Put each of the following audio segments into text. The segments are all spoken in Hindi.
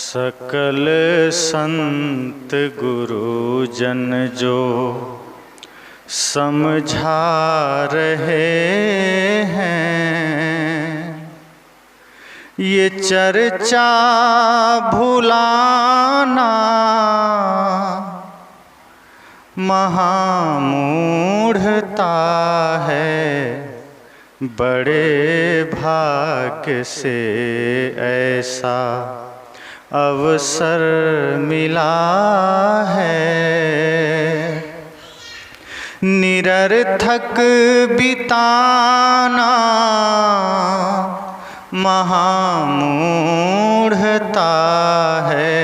सकल संत गुरु जन जो समझा रहे हैं, ये चर्चा भुलाना महामूढ़ता है। बड़े भाग्य से ऐसा अवसर मिला है, निरर्थक बिताना महामूढ़ता है।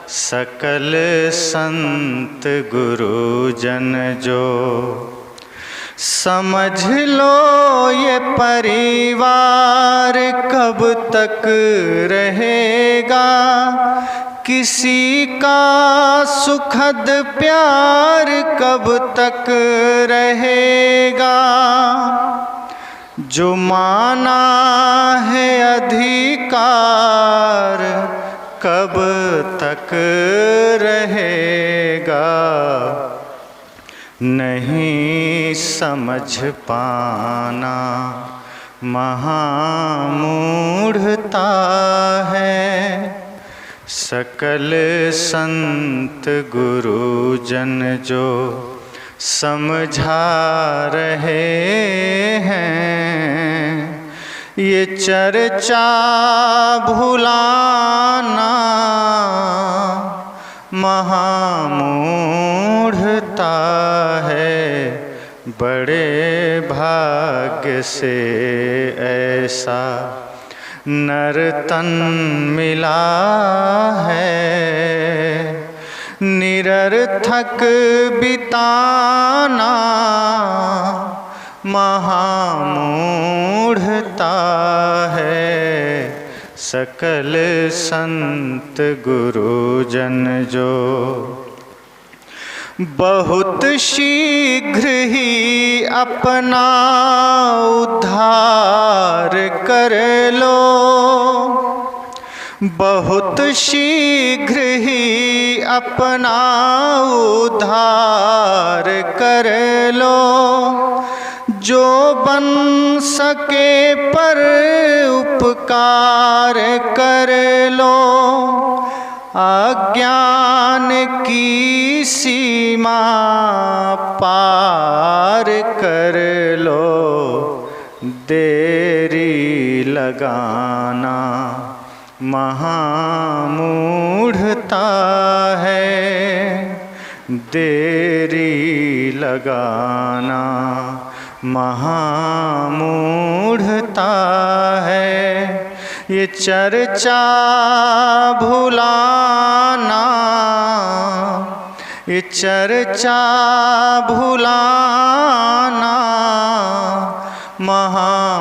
सकल संत गुरुजन जो समझ लो ये परिवार कब तक रहेगा, किसी का सुखद प्यार कब तक रहेगा। जो माना है अधिकार कब तक रहेगा, नहीं समझ पाना महामूढ़ता है। सकल संत गुरुजन जो समझा रहे हैं, ये चर्चा भुलाना महामूढ़ता है। बड़े भाग्य से ऐसा नरतन मिला है, निरर्थक बिताना महामूढ़ता है। सकल संत गुरुजन जो बहुत शीघ्र ही अपना उद्धार कर लो, बहुत शीघ्र ही अपना उद्धार कर लो। जो बन सके पर उपकार कर लो, अज्ञान की सीमा पार कर लो। देरी लगाना महामूढ़ता है, देरी लगाना महामूढ़ता है। ये चर्चा भुलाना, ये चर्चा भुलाना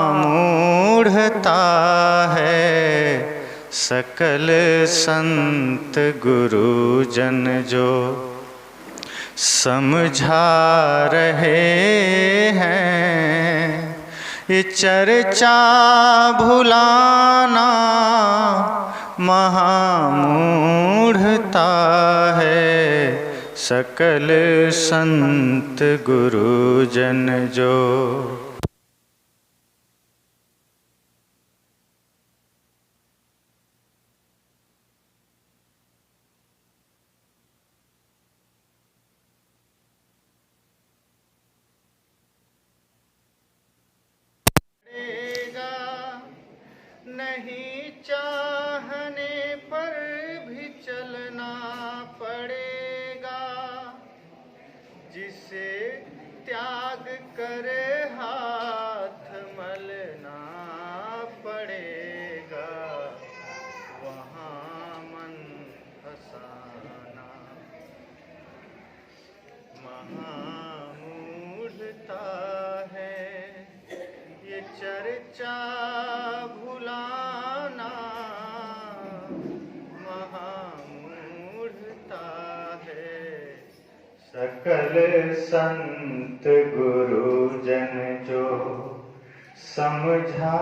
महामूढ़ता है। सकल संत गुरुजन जो समझा रहे हैं, ये चर्चा भुलाना महामूढ़ता है। सकल संत गुरुजन जो नहीं चाहने पर भी चलना पड़ेगा, जिसे त्याग कर हाथ मलना पड़ेगा, वहाँ मन फसाना महामूढ़ता है। ये चर्चा भुलाना महामूढ़ता है। सकल संत गुरुजन जो समझा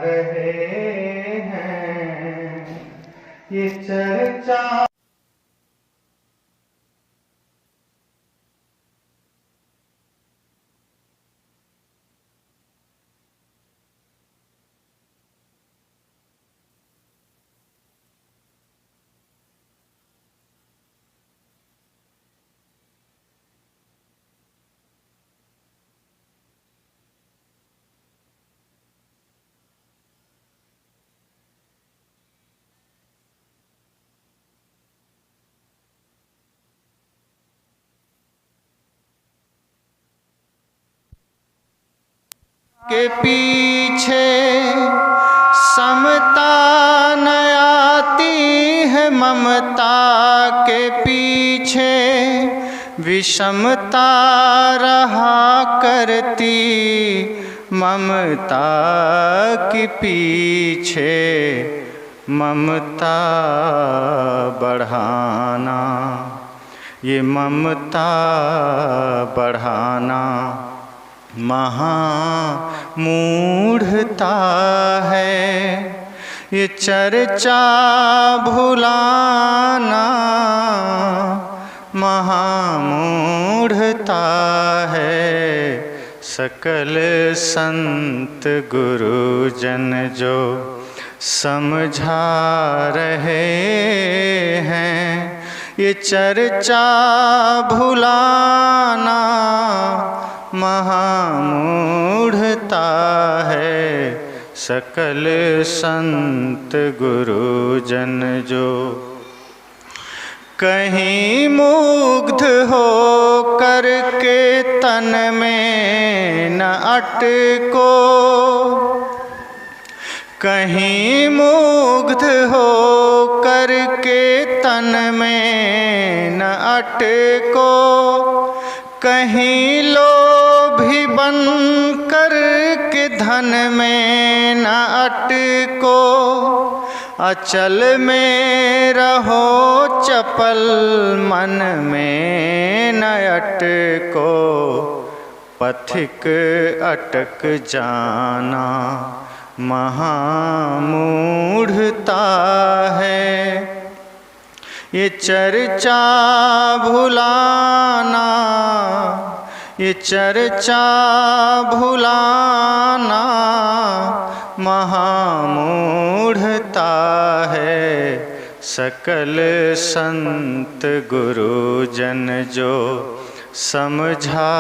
रहे हैं, ये चर्चा के पीछे समता न आती है, ममता के पीछे विषमता रहा करती, ममता के पीछे ममता बढ़ाना, ये ममता बढ़ाना महामूढ़ता है, ये चर्चा भुलाना महामूढ़ता है। सकल संत गुरुजन जो समझा रहे हैं, ये चर्चा भुलाना महामूढ़ता है। सकल संत गुरुजन जो कहीं मुग्ध हो करके तन में न अटको, कहीं मुग्ध हो करके तन में न अटको, कहीं लोभी बन कर के धन में न अटको, अचल में रहो चपल मन में न अटको, पथिक अटक जाना महामूढ़ता है। ये चर्चा भुलाना, ये चर्चा भुलाना महामूढ़ता है। सकल संत गुरुजन जो समझा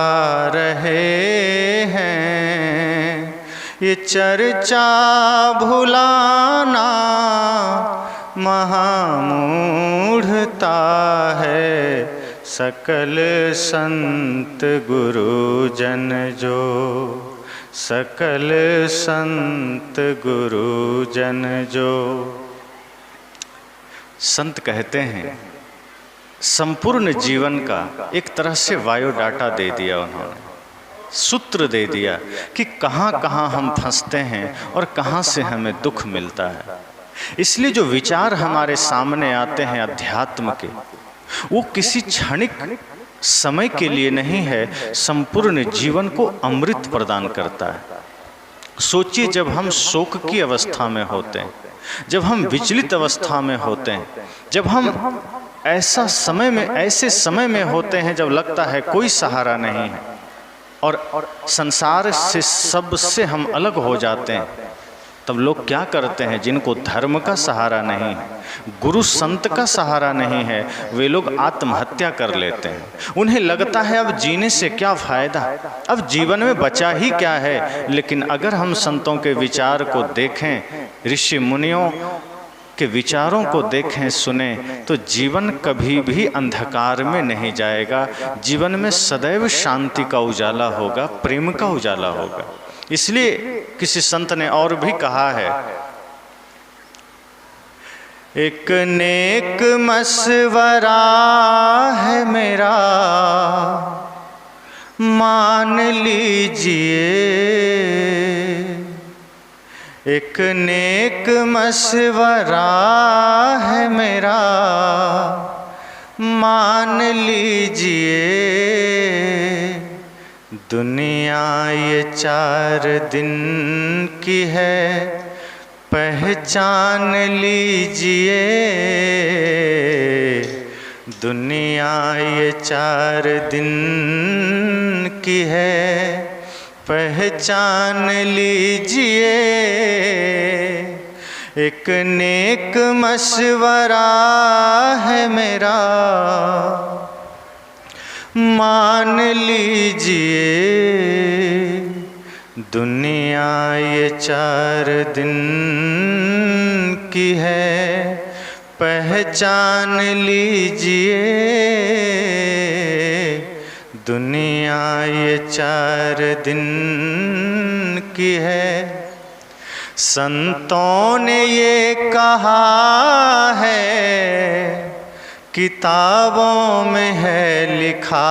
रहे हैं, ये चर्चा भुलाना महामूढ़ता है। सकल संत गुरुजन जो, सकल संत गुरुजन जो। संत कहते हैं संपूर्ण जीवन का एक तरह से बायोडाटा दे दिया उन्होंने, सूत्र दे दिया कि कहाँ कहाँ हम फंसते हैं और कहाँ से हमें दुख मिलता है। इसलिए जो विचार हमारे सामने आते हैं अध्यात्म के, वो किसी क्षणिक समय के लिए नहीं है, संपूर्ण जीवन को अमृत प्रदान करता है। सोचिए, जब हम शोक की अवस्था में होते हैं, जब हम विचलित अवस्था में होते हैं, जब हम ऐसा समय में, ऐसे समय में होते हैं जब लगता है कोई सहारा नहीं है और संसार से सबसे हम अलग हो जाते हैं, तब लोग क्या करते हैं? जिनको धर्म का सहारा नहीं है, गुरु संत का सहारा नहीं है, वे लोग आत्महत्या कर लेते हैं। उन्हें लगता है अब जीने से क्या फ़ायदा, अब जीवन में बचा ही क्या है। लेकिन अगर हम संतों के विचार को देखें, ऋषि मुनियों के विचारों को देखें, सुने, तो जीवन कभी भी अंधकार में नहीं जाएगा। जीवन में सदैव शांति का उजाला होगा, प्रेम का उजाला होगा। इसलिए किसी संत ने और भी कहा है, एक नेक मशवरा है मेरा, मान लीजिए। एक नेक मशवरा है मेरा, मान लीजिए। दुनिया ये 4 दिन की है, पहचान लीजिए दुनिया ये 4 दिन की है, पहचान लीजिए। एक नेक मशवरा है मेरा, मान लीजिए दुनिया ये 4 दिन की है, पहचान लीजिए दुनिया ये 4 दिन की है। संतों ने ये कहा है, किताबों में है लिखा,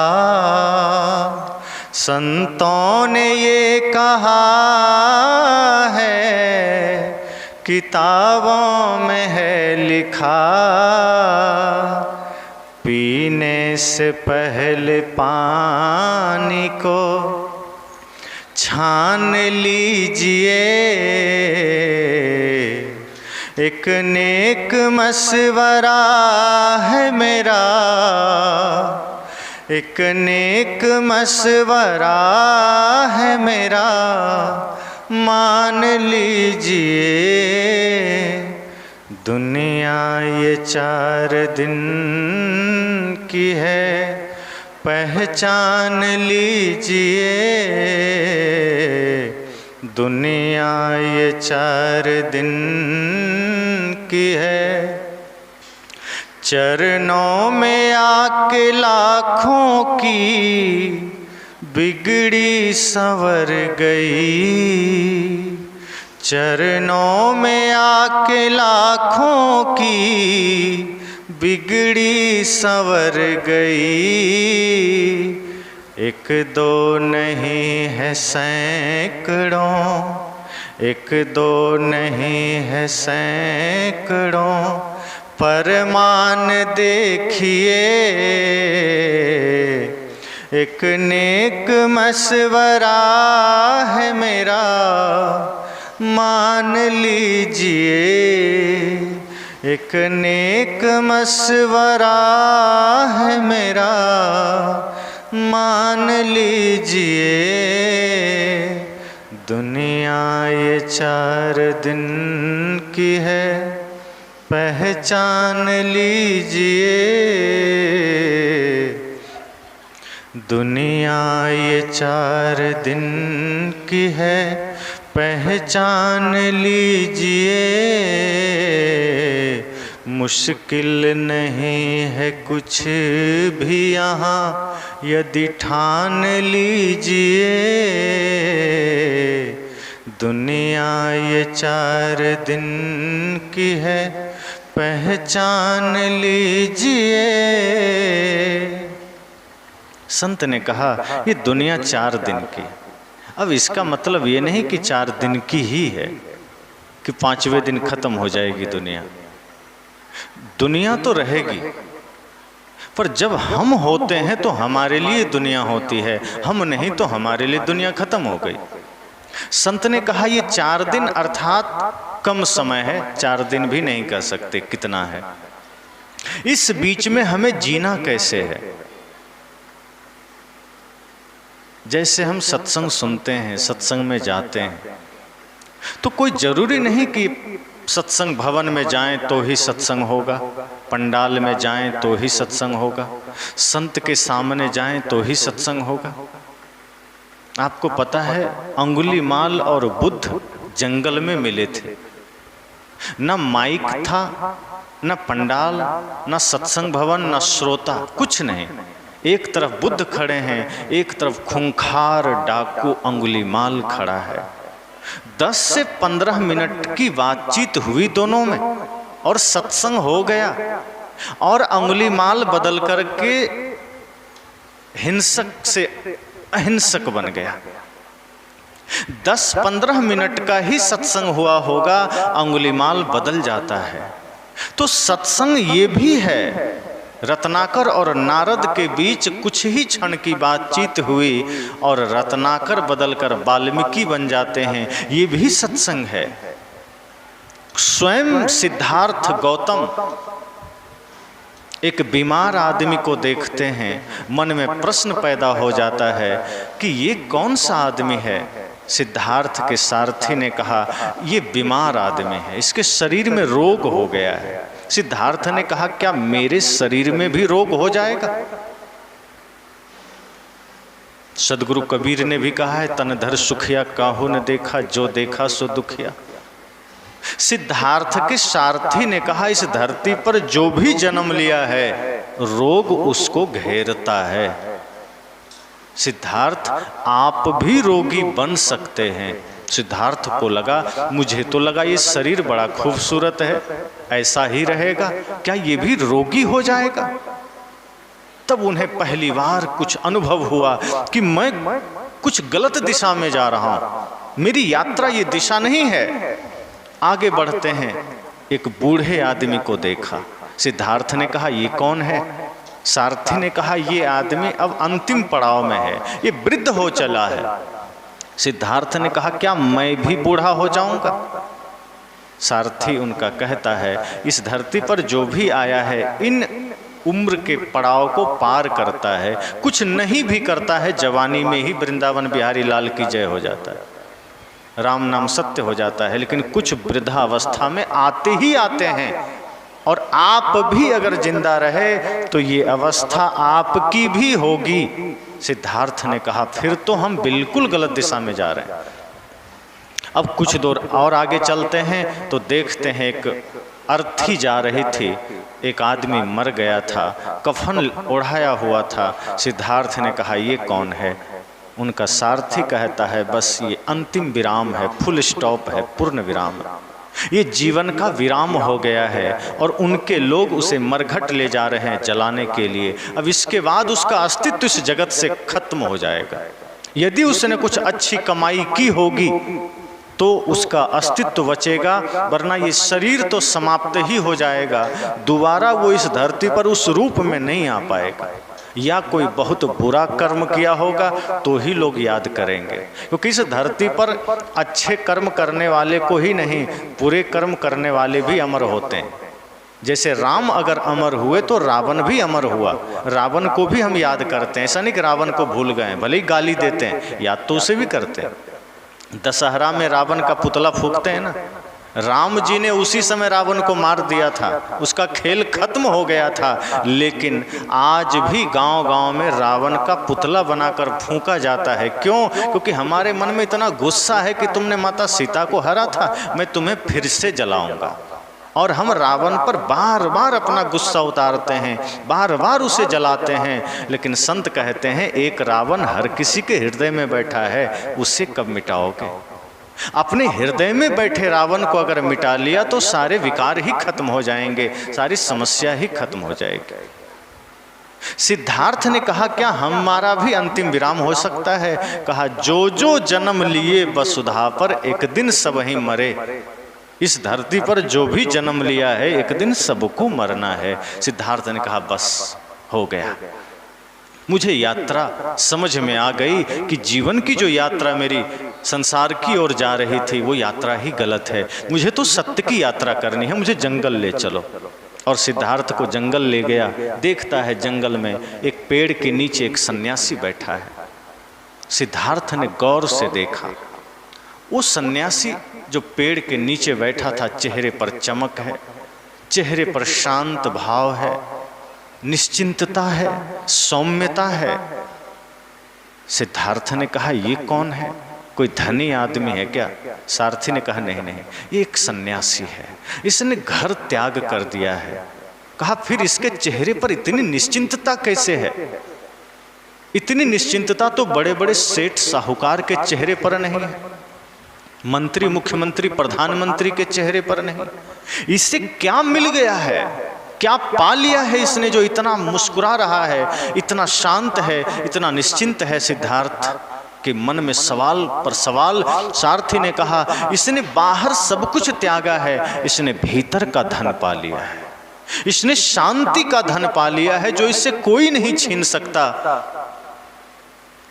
संतों ने ये कहा है, किताबों में है लिखा। पीने से पहले पानी को छान लीजिए। एक नेक मशवरा है मेरा, एक नेक मशवरा है मेरा, मान लीजिए दुनिया ये 4 दिन की है, पहचान लीजिए दुनिया ये 4 दिन की है। चरणों में आके लाखों की बिगड़ी संवर गई, चरणों में आके लाखों की बिगड़ी संवर गई। एक दो नहीं है सैकड़ों, एक दो नहीं है सैकड़ों, परमान देखिए एक नेक मशवरा है मेरा, मान लीजिए एक नेक मशवरा है मेरा, मान लीजिए दुनिया ये 4 दिन की है, पहचान लीजिए दुनिया ये 4 दिन की है, पहचान लीजिए। मुश्किल नहीं है कुछ भी यहाँ यदि ठान लीजिए, दुनिया ये 4 दिन की है, पहचान लीजिए। संत ने कहा ये दुनिया 4 दिन की। अब इसका मतलब ये नहीं कि 4 दिन की ही है कि 5वें दिन खत्म हो जाएगी दुनिया। दुनिया तो रहेगी, पर जब हम होते हैं तो हमारे लिए दुनिया होती है, हम नहीं तो हमारे लिए दुनिया खत्म हो गई। संत ने कहा ये 4 दिन अर्थात कम समय है, 4 दिन भी नहीं कह सकते कितना है। इस बीच में हमें जीना कैसे है? जैसे हम सत्संग सुनते हैं, सत्संग में जाते हैं, तो कोई जरूरी नहीं कि सत्संग भवन में जाएं तो ही सत्संग होगा, पंडाल में जाएं तो ही सत्संग होगा, संत के सामने जाएं तो ही सत्संग होगा। आपको पता है अंगुलीमाल और बुद्ध जंगल में मिले थे, न माइक था, न पंडाल, न सत्संग भवन, न श्रोता, कुछ नहीं। एक तरफ बुद्ध खड़े हैं, एक तरफ खूंखार डाकू अंगुलीमाल खड़ा है। 10 से 15 मिनट की बातचीत हुई दोनों में और सत्संग हो गया, और अंगुलीमाल बदल करके हिंसक से अहिंसक बन गया। 10-15 मिनट का ही सत्संग हुआ होगा, अंगुलीमाल बदल जाता है। तो सत्संग ये भी है। रत्नाकर और नारद के बीच कुछ ही क्षण की बातचीत हुई और रत्नाकर बदलकर वाल्मीकि बन जाते हैं, ये भी सत्संग है। स्वयं सिद्धार्थ गौतम एक बीमार आदमी को देखते हैं, मन में प्रश्न पैदा हो जाता है कि ये कौन सा आदमी है। सिद्धार्थ के सारथी ने कहा ये बीमार आदमी है, इसके शरीर में रोग हो गया है। सिद्धार्थ ने कहा क्या मेरे शरीर में भी रोग हो जाएगा? सदगुरु कबीर ने भी कहा है तन धर सुखिया काहू न देखा, जो देखा सो दुखिया। सिद्धार्थ के सारथी ने कहा इस धरती पर जो भी जन्म लिया है रोग उसको घेरता है। सिद्धार्थ आप भी रोगी बन सकते हैं। सिद्धार्थ को लगा, मुझे तो लगा ये शरीर बड़ा खूबसूरत है, ऐसा ही रहेगा, क्या ये भी रोगी हो जाएगा? तब उन्हें पहली बार कुछ अनुभव हुआ कि मैं कुछ गलत दिशा में जा रहा हूं, मेरी यात्रा ये दिशा नहीं है। आगे बढ़ते हैं, एक बूढ़े आदमी को देखा। सिद्धार्थ ने कहा ये कौन है? सारथी ने कहा ये आदमी अब अंतिम पड़ाव में है, ये वृद्ध हो चला है। सिद्धार्थ ने कहा क्या मैं भी बूढ़ा हो जाऊंगा? सारथी उनका कहता है इस धरती पर जो भी आया है इन उम्र के पड़ाव को पार करता है, कुछ नहीं भी करता है, जवानी में ही वृंदावन बिहारी लाल की जय हो जाता है, राम नाम सत्य हो जाता है। लेकिन कुछ वृद्धावस्था में आते ही आते हैं, और आप भी अगर जिंदा रहे तो ये अवस्था आपकी भी होगी। सिद्धार्थ ने कहा फिर तो हम बिल्कुल गलत दिशा में जा रहे हैं। अब कुछ दूर और आगे चलते हैं तो देखते हैं एक अर्थी जा रही थी, एक आदमी मर गया था, कफन ओढ़ाया हुआ था। सिद्धार्थ ने कहा ये कौन है? उनका सारथी कहता है बस ये अंतिम विराम है, फुल स्टॉप है, पूर्ण विराम, ये जीवन का विराम हो गया है। और उनके लोग उसे मरघट ले जा रहे हैं जलाने के लिए। अब इसके बाद उसका अस्तित्व इस जगत से खत्म हो जाएगा। यदि उसने कुछ अच्छी कमाई की होगी तो उसका अस्तित्व बचेगा, वरना ये शरीर तो समाप्त ही हो जाएगा। दोबारा वो इस धरती पर उस रूप में नहीं आ पाएगा, या कोई बहुत बुरा कर्म किया होगा तो ही लोग याद करेंगे। क्योंकि इस धरती पर अच्छे कर्म करने वाले को ही नहीं, बुरे कर्म करने वाले भी अमर होते हैं। जैसे राम अगर अमर हुए तो रावण भी अमर हुआ। रावण को भी हम याद करते हैं, ऐसा नहीं कि रावण को भूल गए, भले ही गाली देते हैं, याद तो उसे भी करते हैं। दशहरा में रावण का पुतला फूंकते हैं ना, राम जी ने उसी समय रावण को मार दिया था, उसका खेल खत्म हो गया था। लेकिन आज भी गांव-गांव में रावण का पुतला बनाकर फूंका जाता है। क्यों? क्योंकि हमारे मन में इतना गुस्सा है कि तुमने माता सीता को हरा था, मैं तुम्हें फिर से जलाऊंगा। और हम रावण पर बार बार अपना गुस्सा उतारते हैं, बार बार उसे जलाते हैं। लेकिन संत कहते हैं एक रावण हर किसी के हृदय में बैठा है, उसे कब मिटाओगे? अपने हृदय में बैठे रावण को अगर मिटा लिया तो सारे विकार ही खत्म हो जाएंगे, सारी समस्या ही खत्म हो जाएगी। सिद्धार्थ ने कहा क्या हमारा भी अंतिम विराम हो सकता है? कहा जो जो जन्म लिए वसुधा पर एक दिन सब ही मरे। इस धरती पर जो भी जन्म लिया है एक दिन सबको मरना है। सिद्धार्थ ने कहा बस हो गया, मुझे यात्रा समझ में आ गई कि जीवन की जो यात्रा मेरी संसार की ओर जा रही थी वो यात्रा ही गलत है, मुझे तो सत्य की यात्रा करनी है, मुझे जंगल ले चलो। और सिद्धार्थ को जंगल ले गया। देखता है जंगल में एक पेड़ के नीचे एक सन्यासी बैठा है। सिद्धार्थ ने गौर से देखा, वो सन्यासी जो पेड़ के नीचे बैठा था, चेहरे पर चमक है, चेहरे पर शांत भाव है, निश्चिंतता है, सौम्यता है। सिद्धार्थ ने कहा ये कौन है? कोई धनी आदमी है क्या? सारथी ने कहा नहीं नहीं, ये एक सन्यासी है, इसने घर त्याग कर दिया है। कहा फिर इसके चेहरे पर इतनी निश्चिंतता कैसे है? इतनी निश्चिंतता तो बड़े बड़े सेठ साहूकार के चेहरे पर नहीं है, मंत्री मुख्यमंत्री प्रधानमंत्री के चेहरे पर नहीं। इससे क्या मिल गया है, क्या पा लिया है इसने जो इतना मुस्कुरा रहा है, इतना शांत है, इतना निश्चिंत है? सिद्धार्थ के मन में सवाल पर सवाल। सारथी ने कहा इसने बाहर सब कुछ त्यागा है, इसने भीतर का धन पा लिया है, इसने शांति का धन पा लिया है जो इससे कोई नहीं छीन सकता।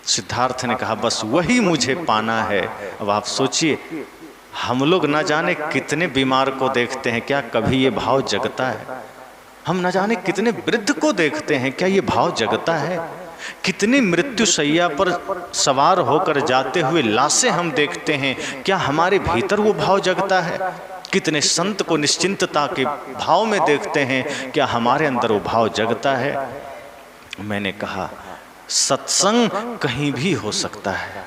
सिद्धार्थ ने कहा बस वही मुझे पाना है। अब आप सोचिए, हम लोग न जाने कितने बीमार को देखते हैं, क्या कभी ये भाव जगता है? हम न जाने कितने वृद्ध को देखते हैं, क्या ये भाव जगता है? कितनी मृत्यु शैया पर सवार होकर जाते हुए लाशें हम देखते हैं, क्या हमारे भीतर वो भाव जगता है? कितने संत को निश्चिंतता के भाव में देखते हैं, क्या हमारे अंदर वो भाव जगता है? मैंने कहा सत्संग कहीं भी हो सकता है,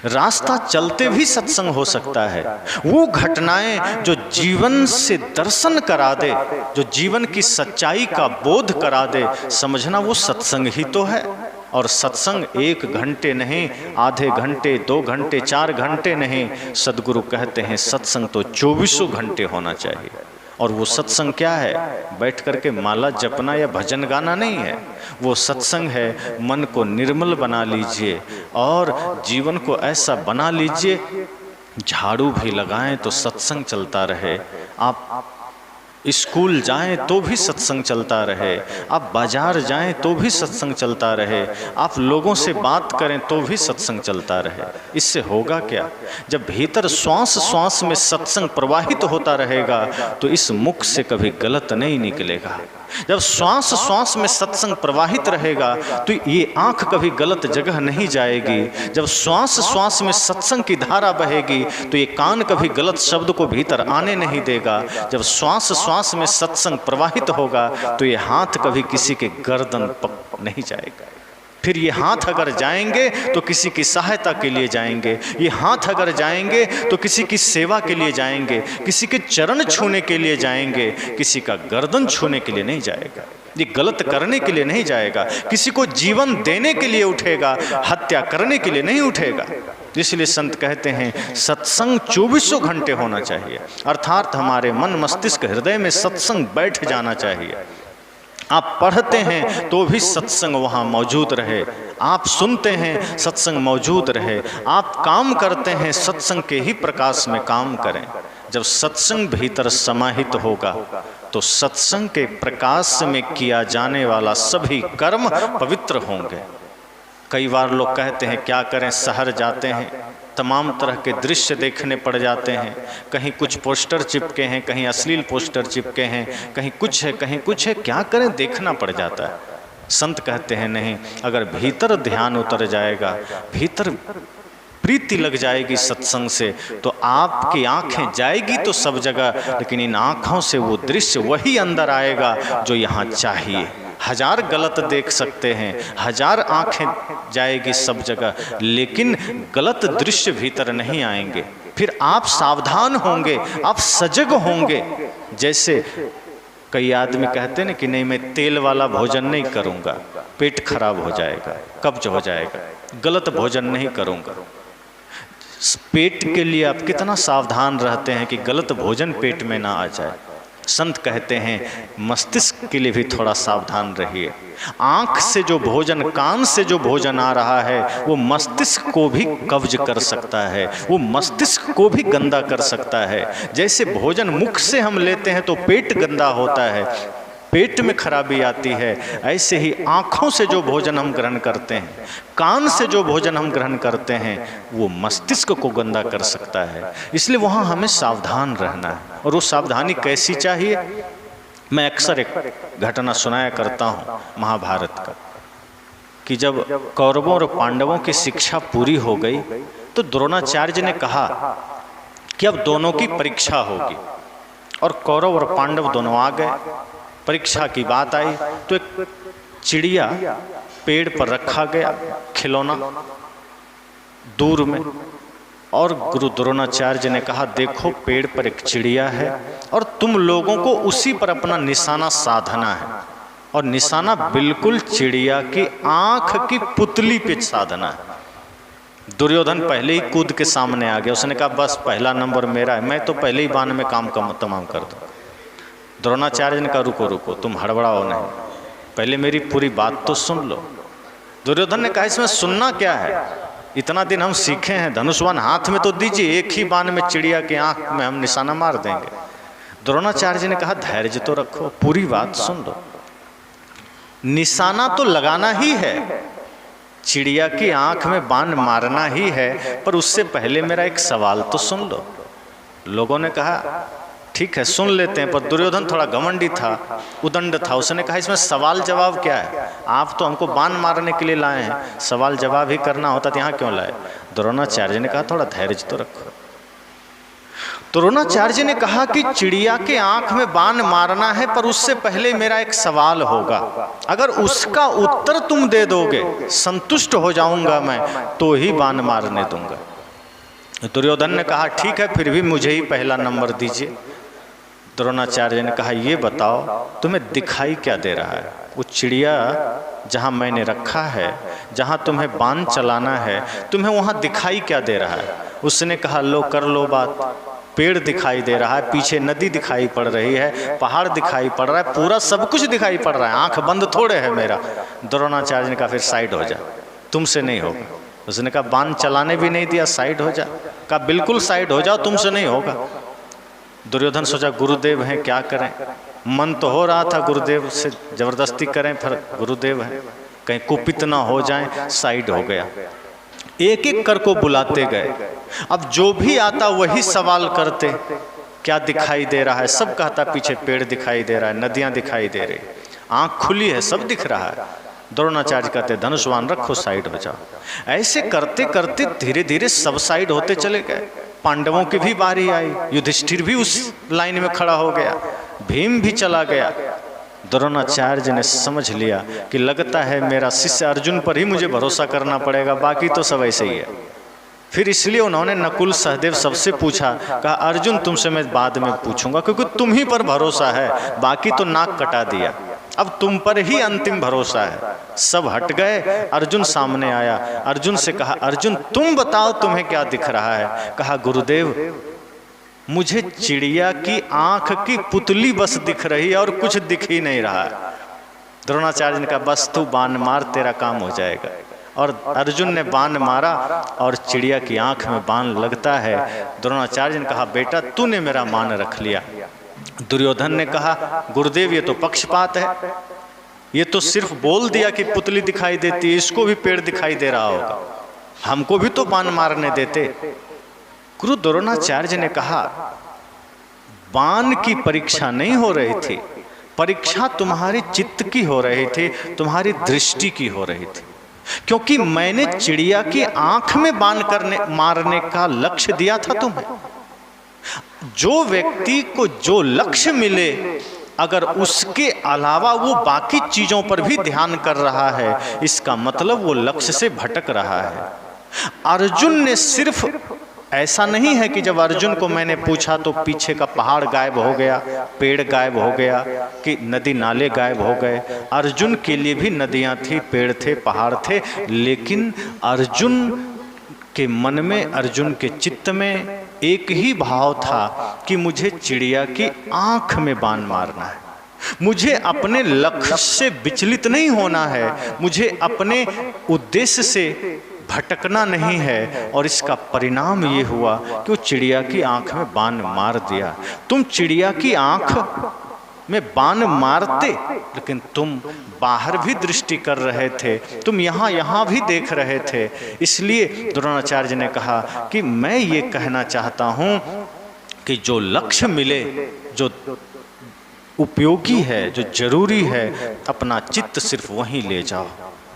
रास्ता चलते भी सत्संग हो सकता है। वो घटनाएं जो जीवन से दर्शन करा दे, जो जीवन की सच्चाई का बोध करा दे, समझना वो सत्संग ही तो है। और सत्संग 1 घंटे नहीं, आधे घंटे, 2 घंटे, 4 घंटे नहीं, सदगुरु कहते हैं सत्संग तो 24 घंटे होना चाहिए। और वो सत्संग क्या है? बैठ करके माला जपना या भजन गाना नहीं है। वो सत्संग है मन को निर्मल बना लीजिए और जीवन को ऐसा बना लीजिए, झाड़ू भी लगाएं तो सत्संग चलता रहे, आप स्कूल जाएं तो भी सत्संग चलता रहे, आप बाजार जाएं तो भी सत्संग चलता रहे, आप लोगों से बात करें तो भी सत्संग चलता रहे। इससे होगा क्या? जब भीतर श्वास श्वास में सत्संग प्रवाहित होता रहेगा तो इस मुख से कभी गलत नहीं निकलेगा। जब श्वास श्वास में सत्संग प्रवाहित रहेगा तो ये आंख कभी गलत जगह नहीं जाएगी। जब श्वास श्वास में सत्संग की धारा बहेगी तो ये कान कभी गलत शब्द को भीतर आने नहीं देगा। जब श्वास श्वास में सत्संग प्रवाहित होगा तो ये हाथ कभी किसी के गर्दन पर नहीं जाएगा। फिर ये हाथ अगर जाएंगे तो किसी की सहायता के लिए जाएंगे, ये हाथ अगर जाएंगे तो किसी की सेवा के लिए जाएंगे, किसी के चरण छूने के लिए जाएंगे, किसी का गर्दन छूने के लिए नहीं जाएगा, ये गलत करने के लिए नहीं जाएगा, किसी को जीवन देने के लिए उठेगा, हत्या करने के लिए नहीं उठेगा। इसलिए संत कहते हैं सत्संग 24 घंटे होना चाहिए, अर्थात हमारे मन मस्तिष्क हृदय में सत्संग बैठ जाना चाहिए। आप पढ़ते हैं तो भी सत्संग वहाँ मौजूद रहे, आप सुनते हैं सत्संग मौजूद रहे, आप काम करते हैं सत्संग के ही प्रकाश में काम करें। जब सत्संग भीतर समाहित होगा तो सत्संग के प्रकाश में किया जाने वाला सभी कर्म पवित्र होंगे। कई बार लोग कहते हैं क्या करें, शहर जाते हैं तमाम तरह के दृश्य देखने पड़ जाते हैं, कहीं कुछ पोस्टर चिपके हैं, कहीं अश्लील पोस्टर चिपके हैं, कहीं कुछ है कहीं कुछ है, क्या करें, देखना पड़ जाता है। संत कहते हैं नहीं, अगर भीतर ध्यान उतर जाएगा, भीतर प्रीति लग जाएगी सत्संग से तो आपकी आंखें जाएगी तो सब जगह, लेकिन इन आँखों से वो दृश्य वही अंदर आएगा जो यहाँ चाहिए। 1000 गलत देख सकते हैं, 1000 आँखें जाएगी सब जगह, लेकिन गलत दृश्य भीतर नहीं आएंगे। फिर आप सावधान होंगे, आप सजग होंगे। जैसे कई आदमी कहते हैं ना कि नहीं मैं तेल वाला भोजन नहीं करूँगा, पेट खराब हो जाएगा, कब्ज हो जाएगा, गलत भोजन नहीं करूँगा। पेट के लिए आप कितना सावधान रहते हैं कि गलत भोजन पेट में ना आ जाए। संत कहते हैं मस्तिष्क के लिए भी थोड़ा सावधान रहिए। आँख से जो भोजन, कान से जो भोजन आ रहा है वो मस्तिष्क को भी कब्ज कर सकता है, वो मस्तिष्क को भी गंदा कर सकता है। जैसे भोजन मुख से हम लेते हैं तो पेट गंदा होता है, पेट में खराबी आती है, ऐसे ही आँखों से जो भोजन हम ग्रहण करते हैं, कान से जो भोजन हम ग्रहण करते हैं वो मस्तिष्क को गंदा कर सकता है। इसलिए वहाँ हमें सावधान रहना है। और वो सावधानी कैसी चाहिए? मैं अक्सर एक घटना सुनाया करता हूँ महाभारत का, कि जब कौरवों और पांडवों की शिक्षा पूरी हो गई तो द्रोणाचार्य ने कहा कि अब दोनों की परीक्षा होगी। और कौरव और पांडव दोनों आ गए। परीक्षा की बात आई तो एक चिड़िया पेड़ पर रखा गया, खिलौना दूर में, और गुरु द्रोणाचार्य ने कहा देखो पेड़ पर एक चिड़िया है और तुम लोगों को उसी पर अपना निशाना साधना है। और निशाना बिल्कुल चिड़िया की आंख की पुतली पे साधना है। दुर्योधन पहले ही कूद के सामने आ गया, उसने कहा बस पहला नंबर मेरा है, मैं तो पहले ही बाण में काम तमाम कर दूँ। द्रोणाचार्य ने कहा रुको रुको, तुम हड़बड़ाओ नहीं, पहले मेरी पूरी बात तो सुन लो। दुर्योधन ने कहा इसमें सुनना क्या है, इतना दिन हम सीखे हैं, धनुष्वान हाथ में तो दीजिए, एक ही बाण में चिड़िया की आंख में हम निशाना मार देंगे। द्रोणाचार्य ने कहा धैर्य तो रखो, पूरी बात सुन लो। निशाना तो लगाना ही है, चिड़िया की आंख में बाण मारना ही है, पर उससे पहले मेरा एक सवाल तो सुन लो। लोगों ने कहा ठीक है सुन लेते हैं, पर दुर्योधन थोड़ा घमंडी था, उदंड था। उसने कहा इसमें सवाल जवाब क्या है, आप तो हमको बाण मारने के लिए लाए हैं, सवाल जवाब ही करना होता तो यहाँ क्यों लाए। द्रोणाचार्य ने कहा थोड़ा धैर्य तो रखो। द्रोणाचार्य ने कहा कि चिड़िया के आंख में बाण मारना है, पर उससे पहले मेरा एक सवाल होगा, अगर उसका उत्तर तुम दे दोगे संतुष्ट हो जाऊंगा मैं, तो ही बाण मारने दूंगा। दुर्योधन ने कहा ठीक है, फिर भी मुझे ही पहला नंबर दीजिए। द्रोणाचार्य ने कहा ये बताओ तुम्हें दिखाई क्या दे रहा है, वो चिड़िया जहाँ मैंने रखा है, जहाँ तुम्हें बाण चलाना है, तुम्हें वहाँ दिखाई क्या दे रहा है। उसने कहा लो कर लो बात, पेड़ दिखाई दे रहा है, पीछे नदी दिखाई पड़ रही है, पहाड़ दिखाई पड़ रहा है, पूरा सब कुछ दिखाई पड़ रहा है, आंख बंद थोड़े है मेरा। द्रोणाचार्य ने कहा फिर साइड हो जा, तुमसे नहीं होगा। उसने कहा बाण चलाने भी नहीं दिया, साइड हो जा। कहा बिल्कुल साइड हो जाओ, तुमसे नहीं होगा। दुर्योधन सोचा गुरुदेव हैं क्या करें, मन तो हो रहा था गुरुदेव से जबरदस्ती करें, फिर गुरुदेव हैं कहीं कुपित ना हो जाएं, साइड हो गया। एक एक कर को बुलाते गए, अब जो भी आता वही सवाल करते, क्या दिखाई दे रहा है, सब कहता पीछे पेड़ दिखाई दे रहा है, नदियां दिखाई दे रही, आंख खुली है, सब दिख रहा है। द्रोणाचार्य कहते धनुष्वान रखो, साइड हो जाओ। ऐसे करते करते धीरे धीरे सब साइड होते चले गए। पांडवों की भी बारी आई, युधिष्ठिर भी उस लाइन में खड़ा हो गया, भीम भी चला गया। द्रोणाचार्य ने समझ लिया कि लगता है मेरा शिष्य अर्जुन पर ही मुझे भरोसा करना पड़ेगा, बाकी तो सब ऐसे ही है। फिर इसलिए उन्होंने नकुल सहदेव सबसे पूछा, कहा अर्जुन तुमसे मैं बाद में पूछूंगा, क्योंकि तुम ही पर भरोसा है, बाकी तो नाक कटा दिया, अब तुम पर ही अंतिम भरोसा है। सब हट गए, अर्जुन सामने आया। अर्जुन से कहा अर्जुन तुम बताओ तुम्हें क्या दिख रहा है। कहा गुरुदेव मुझे चिड़िया की आंख की पुतली बस दिख रही है और कुछ दिख ही नहीं रहा है। द्रोणाचार्य ने कहा बस तू बाण मार, तेरा काम हो जाएगा। और अर्जुन ने बाण मारा और चिड़िया की आंख में बाण लगता है। द्रोणाचार्य ने कहा बेटा तूने मेरा मान रख लिया। दुर्योधन ने कहा गुरुदेव ये तो पक्षपात है, ये तो सिर्फ बोल दिया कि पुतली दिखाई देती है, इसको भी पेड़ दिखाई दे रहा होगा, हमको भी तो बाण मारने देते। गुरु द्रोणाचार्य ने कहा बाण की परीक्षा नहीं हो रही थी, परीक्षा तुम्हारे चित्त की हो रही थी, तुम्हारी दृष्टि की हो रही थी। क्योंकि मैंने चिड़िया की आंख में बाण मारने का लक्ष्य दिया था तुम्हें। जो व्यक्ति को जो लक्ष्य मिले, अगर उसके अलावा वो बाकी चीजों पर भी ध्यान कर रहा है, इसका मतलब वो लक्ष्य से भटक रहा है। अर्जुन ने सिर्फ ऐसा नहीं है कि जब अर्जुन को मैंने पूछा तो पीछे का पहाड़ गायब हो गया, पेड़ गायब हो गया, कि नदी नाले गायब हो गए। अर्जुन के लिए भी नदियां थी, पेड़ थे, पहाड़ थे, लेकिन अर्जुन के मन में, अर्जुन के चित्त में एक ही भाव था कि मुझे चिड़िया की आंख में बाण मारना है, मुझे अपने लक्ष्य से विचलित नहीं होना है, मुझे अपने उद्देश्य से भटकना नहीं है। और इसका परिणाम ये हुआ कि वो चिड़िया की आंख में बाण मार दिया। तुम चिड़िया की आंख में बाण मारते, लेकिन तुम बाहर भी दृष्टि कर रहे थे, तुम यहाँ भी देख रहे थे। इसलिए द्रोणाचार्य ने कहा कि मैं ये कहना चाहता हूँ कि जो लक्ष्य मिले, जो उपयोगी है, जो जरूरी है, अपना चित्त सिर्फ वहीं ले जाओ।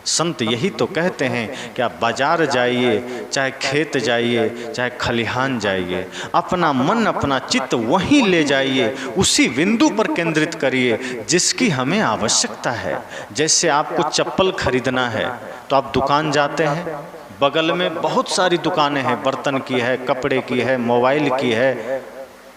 संत यही तो कहते हैं कि आप बाजार जाइए, चाहे खेत जाइए, चाहे खलिहान जाइए, अपना मन, अपना चित्त वहीं ले जाइए, उसी बिंदु पर केंद्रित करिए जिसकी हमें आवश्यकता है। जैसे आपको चप्पल खरीदना है तो आप दुकान जाते हैं, बगल में बहुत सारी दुकानें हैं, बर्तन की है, कपड़े की है, मोबाइल की है,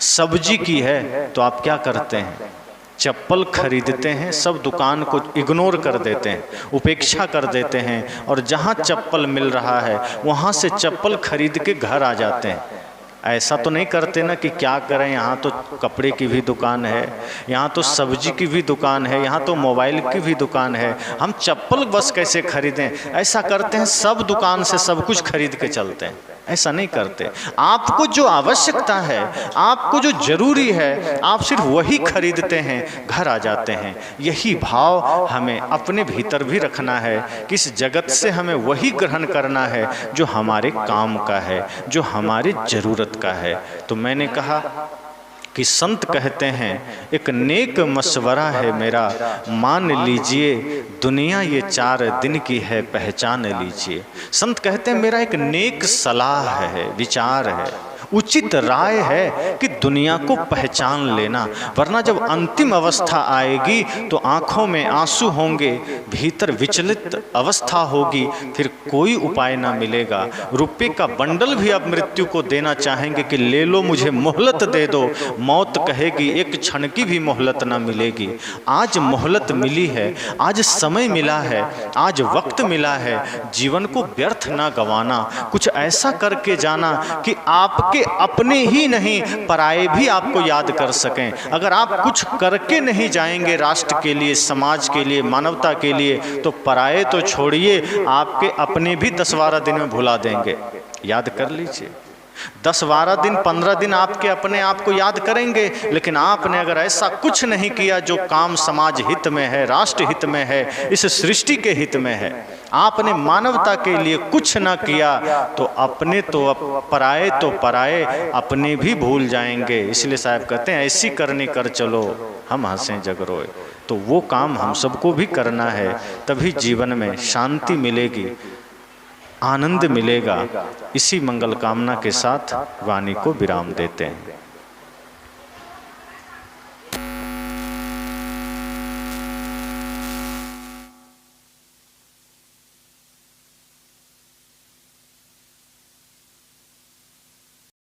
सब्जी की है, तो आप क्या करते हैं? चप्पल खरीदते हैं, सब दुकान को इग्नोर कर देते हैं, उपेक्षा कर देते हैं, और जहाँ चप्पल मिल रहा है वहाँ से चप्पल खरीद के घर आ जाते हैं। ऐसा तो नहीं करते ना कि क्या करें, यहाँ तो कपड़े की भी दुकान है, यहाँ तो सब्जी की भी दुकान है, यहाँ तो मोबाइल की भी दुकान है, हम चप्पल बस कैसे खरीदें? ऐसा करते हैं, सब दुकान से सब कुछ खरीद के चलते हैं। ऐसा नहीं करते। आपको जो आवश्यकता है, आपको जो जरूरी है, आप सिर्फ वही खरीदते हैं, घर आ जाते हैं। यही भाव हमें अपने भीतर भी रखना है कि इस जगत से हमें वही ग्रहण करना है जो हमारे काम का है, जो हमारी जरूरत का है। तो मैंने कहा कि संत कहते हैं एक नेक मशवरा है मेरा, मान लीजिए दुनिया ये 4 दिन की है, पहचान लीजिए। संत कहते हैं मेरा एक नेक सलाह है, विचार है, उचित राय है कि दुनिया को पहचान लेना, वरना जब अंतिम अवस्था आएगी तो आंखों में आंसू होंगे, भीतर विचलित अवस्था होगी, फिर कोई उपाय ना मिलेगा। रुपये का बंडल भी आप मृत्यु को देना चाहेंगे कि ले लो, मुझे मोहलत दे दो, मौत कहेगी एक क्षण की भी मोहलत ना मिलेगी। आज मोहलत मिली है, आज समय मिला है, आज वक्त मिला है, जीवन को व्यर्थ ना गंवाना, कुछ ऐसा करके जाना कि आपके अपने ही नहीं पराये भी आपको याद कर सकें। अगर आप कुछ करके नहीं जाएंगे राष्ट्र के लिए, समाज के लिए, मानवता के लिए, तो पराये तो छोड़िए, आपके अपने भी 10-12 दिन में भुला देंगे। याद कर लीजिए, 10-12 दिन, 15 दिन आपके अपने आप को याद करेंगे, लेकिन आपने अगर ऐसा कुछ नहीं किया जो काम समाज हित में है, राष्ट्र हित में है, इस सृष्टि के हित में है, आपने मानवता के लिए कुछ ना किया, तो अपने तो पराये तो पराये, अपने भी भूल जाएंगे। इसलिए साहब कहते हैं ऐसी करनी कर चलो, हम हंसें जग रोए। तो वो काम हम सबको भी करना है, तभी जीवन में शांति मिलेगी, आनंद मिलेगा। इसी मंगल कामना के साथ वाणी को विराम देते हैं।